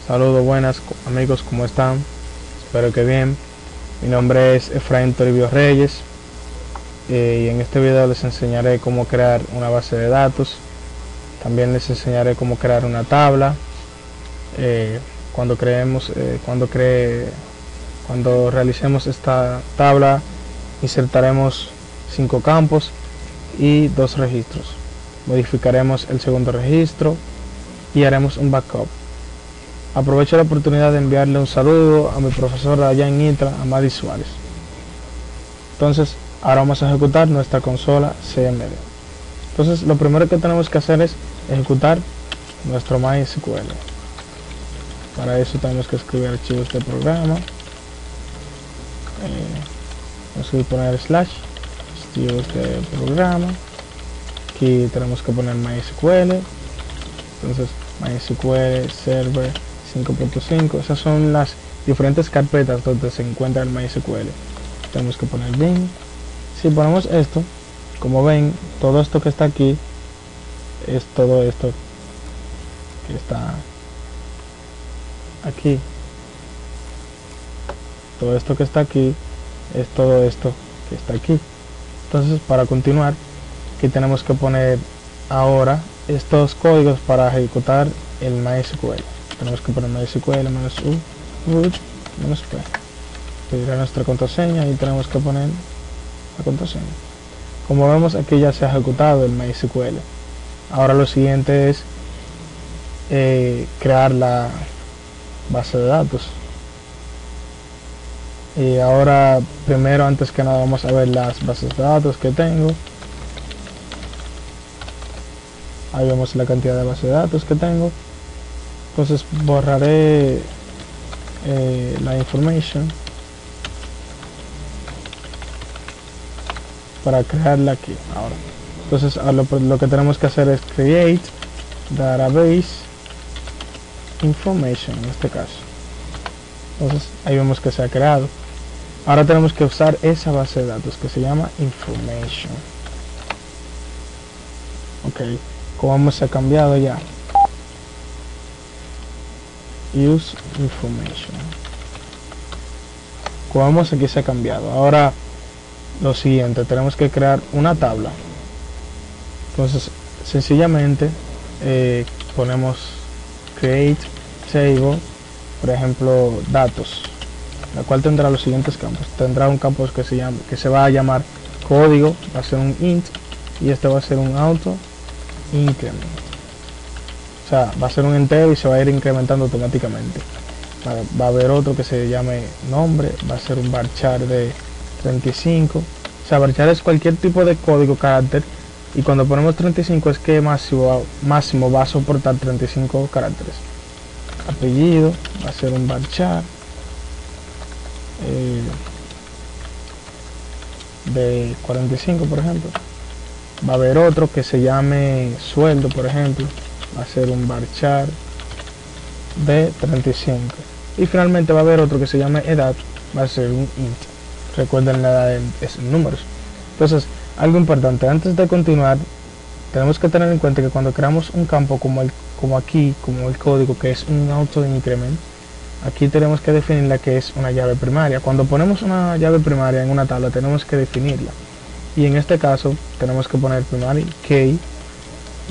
Saludos, buenas amigos, ¿cómo están? Espero que bien. Mi nombre es Efraín Toribio Reyes y en este video les enseñaré cómo crear una base de datos. También les enseñaré cómo crear una tabla. Cuando realicemos esta tabla, insertaremos 5 campos y 2 registros. Modificaremos el segundo registro y haremos un backup. Aprovecho la oportunidad de enviarle un saludo a mi profesora allá en INTRA, Amadi Suárez. Entonces, ahora vamos a ejecutar nuestra consola CMD. Entonces, lo primero que tenemos que hacer es ejecutar nuestro MySQL. Para eso tenemos que escribir archivos de programa. Vamos a poner slash archivos de programa. Aquí tenemos que poner MySQL. Entonces, MySQL Server 5.5, esas son las diferentes carpetas donde se encuentra el MySQL. Tenemos que poner bin. Si ponemos esto, como ven, todo esto que está aquí es todo esto que está aquí. Todo esto que está aquí es todo esto que está aquí. Entonces, para continuar, aquí tenemos que poner ahora estos códigos para ejecutar el MySQL. Tenemos que poner MySQL -u root -p. Pedirá nuestra contraseña y tenemos que poner la contraseña. Como vemos, aquí ya se ha ejecutado el MySQL. Ahora lo siguiente es crear la base de datos. Y ahora, primero, antes que nada, vamos a ver las bases de datos que tengo. Ahí vemos la cantidad de bases de datos que tengo. Entonces borraré la information para crearla aquí ahora. Entonces lo que tenemos que hacer es create database information en este caso. Entonces ahí vemos que se ha creado. Ahora tenemos que usar esa base de datos que se llama information. Ok, como hemos cambiado ya, use information, como vemos aquí se ha cambiado. Ahora lo siguiente, tenemos que crear una tabla. Entonces sencillamente ponemos create table, por ejemplo datos, la cual tendrá los siguientes campos. Tendrá un campo que se va a llamar código, va a ser un int, y este va a ser un auto increment. O sea, va a ser un entero y se va a ir incrementando automáticamente. Va a haber otro que se llame nombre, va a ser un varchar de 35. O sea, varchar es cualquier tipo de código carácter, y cuando ponemos 35 es que máximo va a soportar 35 caracteres. Apellido va a ser un varchar de 45, por ejemplo. Va a haber otro que se llame sueldo, por ejemplo, va a ser un varchar de 35. Y finalmente va a haber otro que se llame edad, va a ser un int. Recuerden, la edad es números. Entonces, algo importante, antes de continuar, tenemos que tener en cuenta que cuando creamos un campo como el código, que es un auto increment, aquí tenemos que definir la que es una llave primaria. Cuando ponemos una llave primaria en una tabla, tenemos que definirla. Y en este caso tenemos que poner primary key,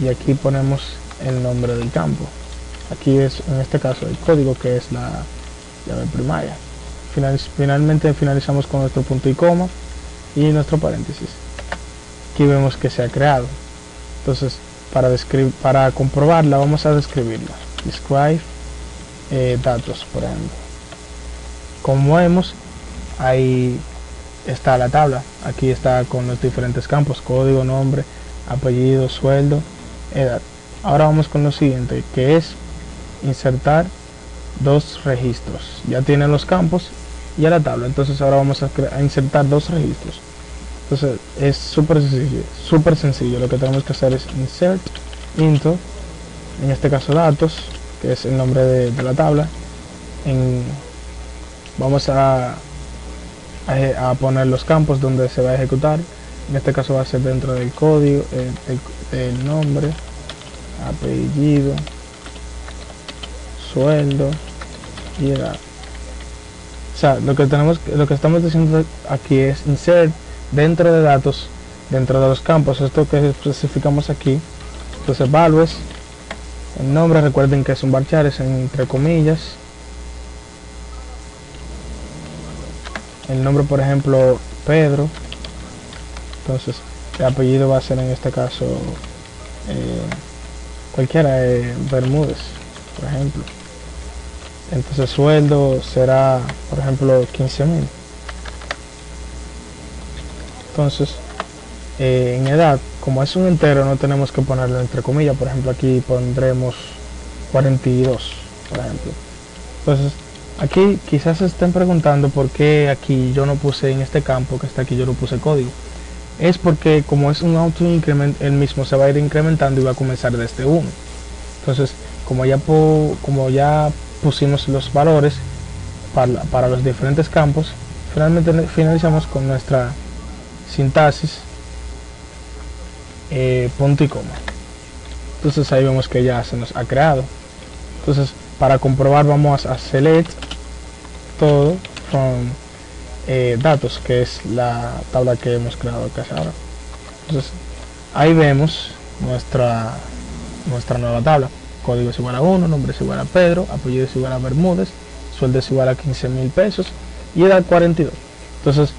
y aquí ponemos el nombre del campo. Aquí es, en este caso, el código, que es la llave primaria. Finalmente finalizamos con nuestro punto y coma y nuestro paréntesis. Aquí vemos que se ha creado. Entonces, para comprobarla, vamos a describirla. Describe datos, por ejemplo. Como vemos, ahí está la tabla. Aquí está con los diferentes campos: código, nombre, apellido, sueldo, edad. Ahora vamos con lo siguiente, que es insertar 2 registros. Ya tienen los campos y a la tabla. Entonces ahora vamos a insertar 2 registros. Entonces es súper sencillo. Lo que tenemos que hacer es insert into, en este caso datos, que es el nombre de la tabla. Vamos a poner los campos donde se va a ejecutar. En este caso va a ser dentro del código, el nombre, apellido, sueldo, y edad. O sea, lo que estamos diciendo aquí es insert dentro de datos, dentro de los campos, esto que especificamos aquí. Entonces values, el nombre, recuerden que es un varchar, es entre comillas. El nombre, por ejemplo, Pedro. Entonces el apellido va a ser en este caso cualquiera, Bermúdez, por ejemplo. Entonces sueldo será, por ejemplo, 15.000. Entonces en edad, como es un entero, no tenemos que ponerlo entre comillas. Por ejemplo, aquí pondremos 42, por ejemplo. Entonces aquí quizás se estén preguntando por qué aquí yo no puse, en este campo que está aquí, yo no puse código. Es porque como es un auto increment, el mismo se va a ir incrementando y va a comenzar desde 1. Entonces como ya pusimos los valores para los diferentes campos, finalmente finalizamos con nuestra sintaxis, punto y coma. Entonces ahí vemos que ya se nos ha creado. Entonces para comprobar vamos a select todo from datos, que es la tabla que hemos creado acá ahora. Entonces ahí vemos nuestra nueva tabla. Código es igual a 1, nombre es igual a Pedro, apellido es igual a Bermúdez, sueldo es igual a 15.000 pesos y edad 42. Entonces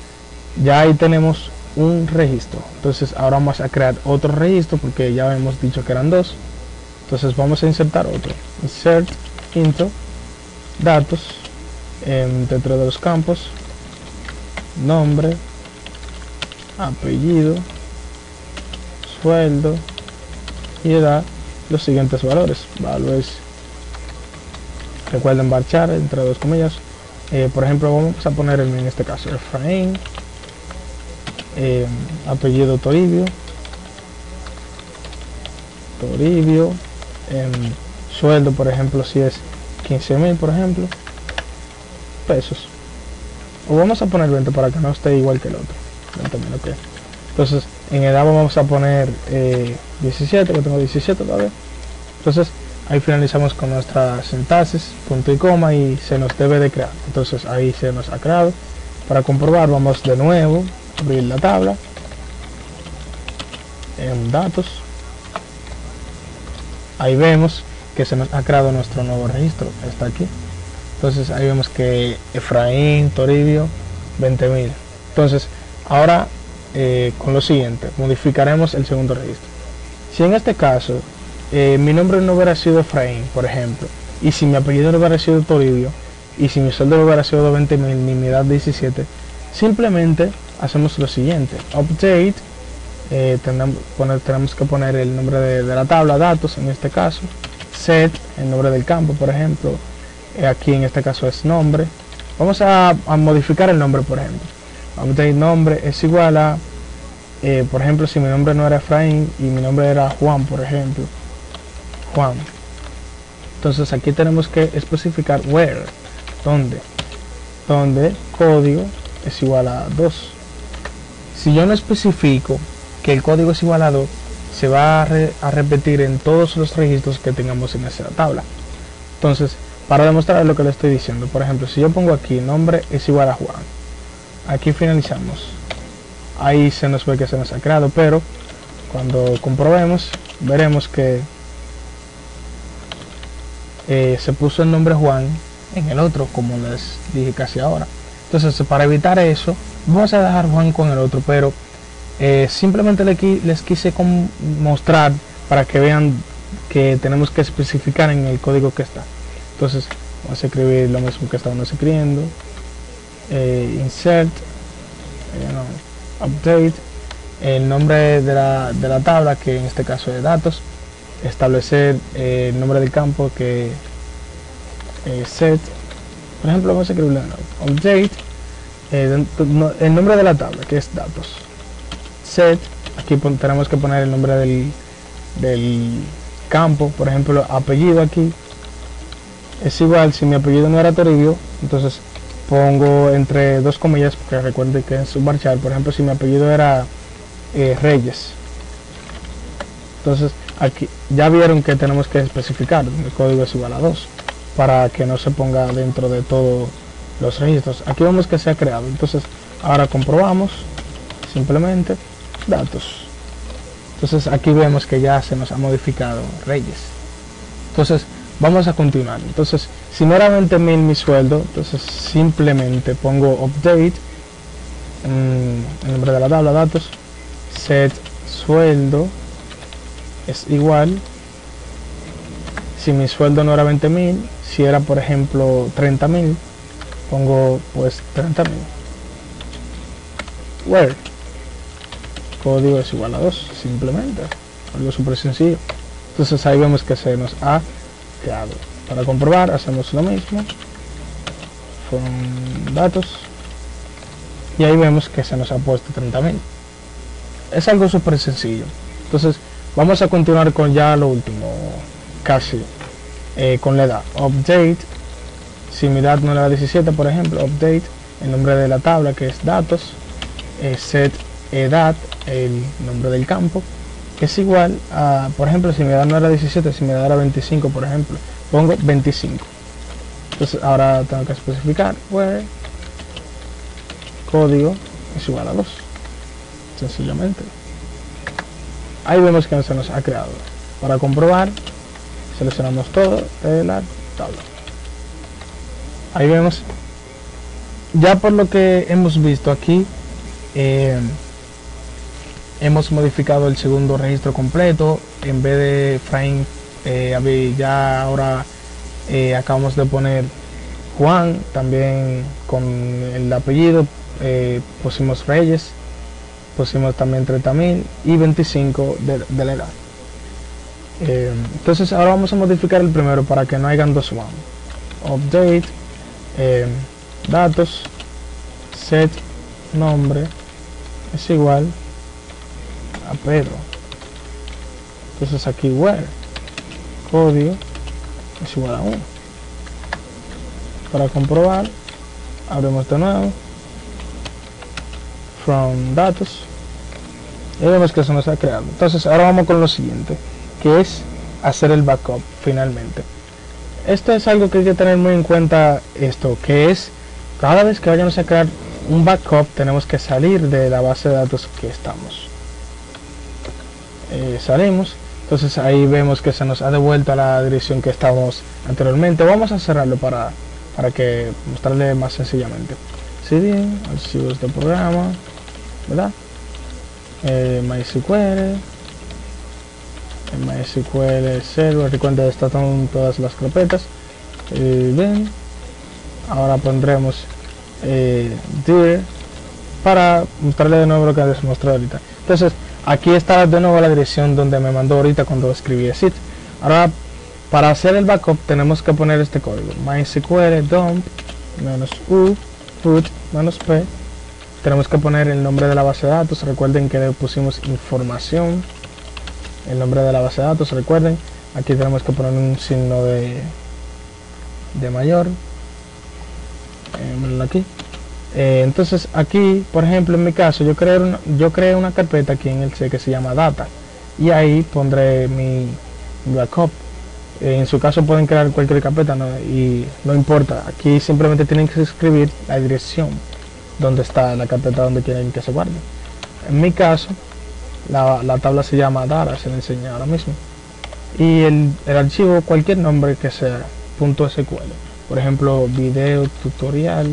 ya ahí tenemos un registro. Entonces ahora vamos a crear otro registro porque ya hemos dicho que eran dos. Entonces vamos a insertar otro. Insert into datos, dentro de los campos, nombre, apellido, sueldo y edad, los siguientes valores. Values, recuerden varchar entre dos comillas. Por ejemplo, vamos a poner en este caso Efraín, apellido Toribio, sueldo, por ejemplo, si es 15.000, por ejemplo, pesos. O vamos a poner 20 para que no esté igual que el otro. 20.000, ok. Entonces en edad vamos a poner 17, que tengo 17 todavía. Entonces ahí finalizamos con nuestra sintaxis, punto y coma, y se nos debe de crear. Entonces ahí se nos ha creado. Para comprobar vamos de nuevo a abrir la tabla en datos. Ahí vemos que se nos ha creado nuestro nuevo registro, está aquí. Entonces ahí vemos que Efraín Toribio 20.000. Entonces ahora con lo siguiente modificaremos el segundo registro. Si en este caso mi nombre no hubiera sido Efraín, por ejemplo, y si mi apellido no hubiera sido Toribio, y si mi sueldo no hubiera sido 20.000 ni mi edad 17, simplemente hacemos lo siguiente: update, tenemos que poner el nombre de la tabla, datos en este caso, set, el nombre del campo, por ejemplo, aquí en este caso es nombre. Vamos a modificar el nombre, por ejemplo. Update nombre es igual a, por ejemplo, si mi nombre no era Efraín y mi nombre era Juan, por ejemplo, Juan. Entonces aquí tenemos que especificar where, donde código es igual a 2. Si yo no especifico que el código es igual a 2, se va a repetir en todos los registros que tengamos en esa tabla. Entonces, para demostrar lo que le estoy diciendo, por ejemplo, si yo pongo aquí nombre es igual a Juan, aquí finalizamos, ahí se nos ve que se nos ha creado, pero cuando comprobemos veremos que se puso el nombre Juan en el otro, como les dije casi ahora. Entonces, para evitar eso, vamos a dejar Juan con el otro, pero simplemente les quise mostrar para que vean que tenemos que especificar en el código que está. Entonces vamos a escribir lo mismo que estábamos escribiendo, insert, update, el nombre de la tabla, que en este caso es datos, establecer el nombre del campo, que set, por ejemplo vamos a escribir update, el nombre de la tabla, que es datos, set, aquí tenemos que poner el nombre del campo, por ejemplo apellido, aquí es igual, si mi apellido no era Toribio, entonces pongo entre dos comillas, porque recuerden que es un varchar. Por ejemplo, si mi apellido era Reyes, entonces aquí ya vieron que tenemos que especificar, el código es igual a 2. para que no se ponga dentro de todos los registros. Aquí vemos que se ha creado. Entonces ahora comprobamos simplemente datos. Entonces aquí vemos que ya se nos ha modificado Reyes. Entonces vamos a continuar. Entonces si no era 20.000 mi sueldo, entonces simplemente pongo update en el nombre de la tabla datos, set sueldo es igual. Si mi sueldo no era 20.000, si era por ejemplo 30.000, pongo pues 30.000. Where código es igual a 2, simplemente algo súper sencillo. Entonces ahí vemos que se nos ha creado. Para comprobar hacemos lo mismo con datos y ahí vemos que se nos ha puesto 30.000. Es algo súper sencillo. Entonces vamos a continuar con ya lo último, casi con la edad. Update, si mi edad no era 17 por ejemplo, update el nombre de la tabla que es datos, set edad, el nombre del campo, que es igual a, por ejemplo, si mi edad no era 17, si mi edad era 25 por ejemplo, pongo 25. Entonces ahora tengo que especificar where código es igual a 2, sencillamente. Ahí vemos que se nos ha creado. Para comprobar seleccionamos todo de la tabla. Ahí vemos, ya por lo que hemos visto aquí, hemos modificado el segundo registro completo. En vez de frame, ya ahora acabamos de poner Juan, también con el apellido, pusimos Reyes, pusimos también 30.000 y 25 de la edad. Entonces ahora vamos a modificar el primero para que no hayan dos Juan. Update, datos, set nombre es igual a Pedro. Entonces aquí where código es igual a 1. Para comprobar abrimos de nuevo from datos y vemos que se nos ha creado. Entonces ahora vamos con lo siguiente, que es hacer el backup finalmente. Esto es algo que hay que tener muy en cuenta, esto que es cada vez que vayamos a crear un backup tenemos que salir de la base de datos que estamos. Salimos, entonces ahí vemos que se nos ha devuelto a la dirección que estábamos anteriormente. Vamos a cerrarlo para que mostrarle más sencillamente. CD, archivos de programa, ¿verdad? MySQL, MySQL Server, recuerda están todas las carpetas. Bien, ahora pondremos dir para mostrarle de nuevo lo que les mostré ahorita. Entonces aquí está de nuevo la dirección donde me mandó ahorita cuando escribí zip. Ahora para hacer el backup tenemos que poner este código MySQL dump -u root -p. Tenemos que poner el nombre de la base de datos. Recuerden que le pusimos información, el nombre de la base de datos. Recuerden, aquí tenemos que poner un signo de mayor. Aquí. Entonces aquí, por ejemplo, en mi caso, yo creé una carpeta aquí en el C que se llama data y ahí pondré mi backup. En su caso pueden crear cualquier carpeta, ¿no? Y no importa, aquí simplemente tienen que escribir la dirección donde está la carpeta donde quieren que se guarde. En mi caso la tabla se llama data, se le enseña ahora mismo, y el archivo cualquier nombre que sea .sql, por ejemplo video tutorial,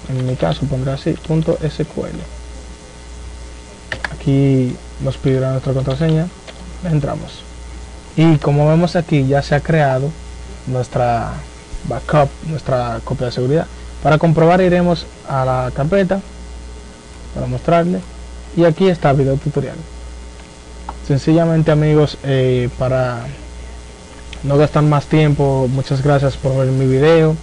en mi caso pondré así .sql. Aquí nos pedirá nuestra contraseña, entramos y como vemos aquí ya se ha creado nuestra backup, nuestra copia de seguridad. Para comprobar iremos a la carpeta para mostrarle y aquí está video tutorial. Sencillamente amigos, para no gastar más tiempo, muchas gracias por ver mi video.